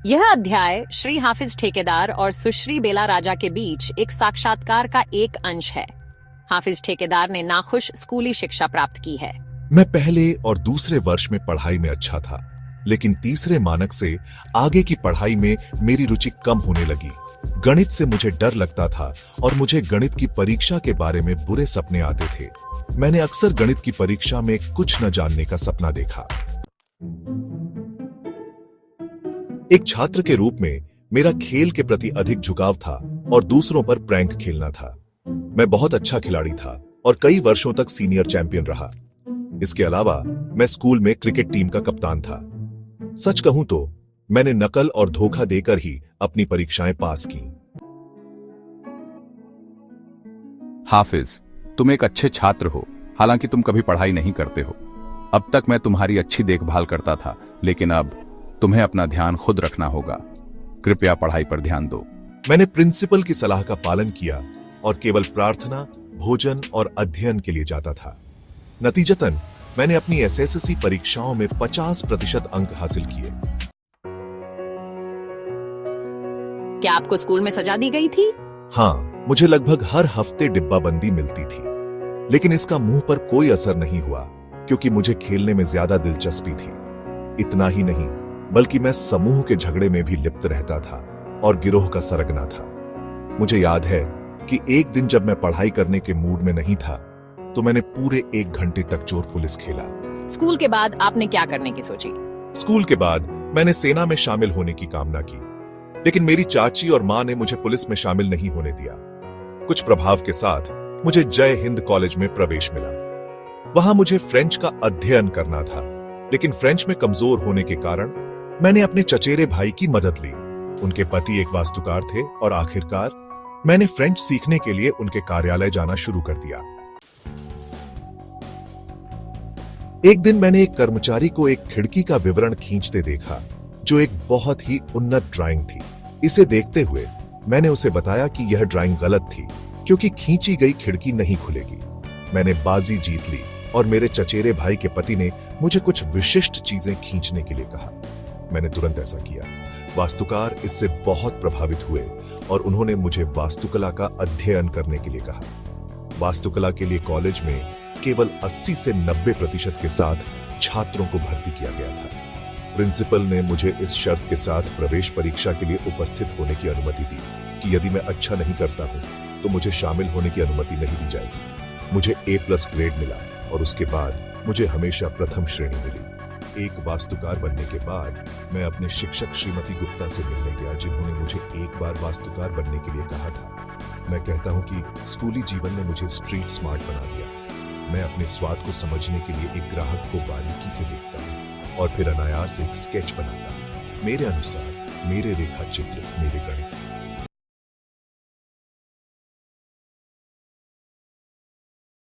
यह अध्याय श्री हाफिज ठेकेदार और सुश्री बेला राजा के बीच एक साक्षात्कार का एक अंश है। हाफिज ठेकेदार ने नाखुश स्कूली शिक्षा प्राप्त की है। मैं पहले और दूसरे वर्ष में पढ़ाई में अच्छा था, लेकिन तीसरे मानक से आगे की पढ़ाई में मेरी रुचि कम होने लगी। गणित से मुझे डर लगता था और मुझे गणित की परीक्षा के बारे में बुरे सपने आते थे। मैंने अक्सर गणित की परीक्षा में कुछ न जानने का सपना देखा। एक छात्र के रूप में मेरा खेल के प्रति अधिक झुकाव था और दूसरों पर प्रैंक खेलना था। मैं बहुत अच्छा खिलाड़ी था और कई वर्षों तक सीनियर चैंपियन रहा। इसके अलावा मैं स्कूल में क्रिकेट टीम का कप्तान था। सच कहूं तो मैंने नकल और धोखा देकर ही अपनी परीक्षाएं पास की। हाफिज, तुम एक अच्छे छात्र हो, हालांकि तुम कभी पढ़ाई नहीं करते हो। अब तक मैं तुम्हारी अच्छी देखभाल करता था, लेकिन अब तुम्हें अपना ध्यान खुद रखना होगा। कृपया पढ़ाई पर ध्यान दो। मैंने प्रिंसिपल की सलाह का पालन किया और केवल प्रार्थना, भोजन और अध्ययन के लिए जाता था। नतीजतन मैंने अपनी एसएससी परीक्षाओं में 50% अंक हासिल किए। क्या आपको स्कूल में सजा दी गई थी? हाँ, मुझे लगभग हर हफ्ते डिब्बाबंदी मिलती थी, लेकिन इसका मुंह पर कोई असर नहीं हुआ क्योंकि मुझे खेलने में ज्यादा दिलचस्पी थी। इतना ही नहीं, बल्कि मैं समूह के झगड़े में भी लिप्त रहता था और गिरोह का सरगना था। मुझे याद है कि एक दिन जब मैं पढ़ाई करने के मूड में नहीं था, तो मैंने पूरे 1 घंटे तक चोर पुलिस खेला। स्कूल के बाद आपने क्या करने की सोची? स्कूल के बाद मैंने सेना में शामिल होने की कामना की, लेकिन मेरी चाची और मां ने मुझे पुलिस में शामिल नहीं होने दिया। कुछ प्रभाव के साथ मुझे जय हिंद कॉलेज में प्रवेश मिला। वहां मुझे फ्रेंच का अध्ययन करना था, लेकिन फ्रेंच में कमजोर होने के कारण मैंने अपने चचेरे भाई की मदद ली। उनके पति एक वास्तुकार थे और आखिरकार मैंने फ्रेंच सीखने के लिए उनके कार्यालय जाना शुरू कर दिया। एक दिन मैंने एक कर्मचारी को एक खिड़की का विवरण खींचते देखा, जो एक बहुत ही उन्नत ड्राइंग थी। इसे देखते हुए मैंने उसे बताया कि यह ड्राइंग गलत थी, क्योंकि खींची गई खिड़की नहीं खुलेगी। मैंने बाजी जीत ली और मेरे चचेरे भाई के पति ने मुझे कुछ विशिष्ट चीजें खींचने के लिए कहा। मैंने तुरंत ऐसा किया। वास्तुकार इससे बहुत प्रभावित हुए और उन्होंने मुझे वास्तुकला का अध्ययन करने के लिए कहा। वास्तुकला के लिए कॉलेज में केवल 80 से 90% के साथ छात्रों को भर्ती किया गया था। प्रिंसिपल ने मुझे इस शर्त के साथ प्रवेश परीक्षा के लिए उपस्थित होने की अनुमति दी कि यदि मैं अच्छा नहीं करता हूं तो मुझे शामिल होने की अनुमति नहीं दी जाएगी। मुझे A+ ग्रेड मिला और उसके बाद मुझे हमेशा प्रथम श्रेणी मिली। एक वास्तुकार बनने के बाद मैं अपने शिक्षक श्रीमती गुप्ता से मिलने गया, जिन्होंने मुझे एक बार वास्तुकार बनने के लिए कहा था। मैं कहता हूं कि स्कूली जीवन ने मुझे स्ट्रीट स्मार्ट बना दिया। मैं अपने स्वाद को समझने के लिए एक ग्राहक को बारीकी से देखता हूं और फिर अनायास एक स्केच बनाता हूं। मेरे अनुसार मेरे रेखा चित्र मेरे गणित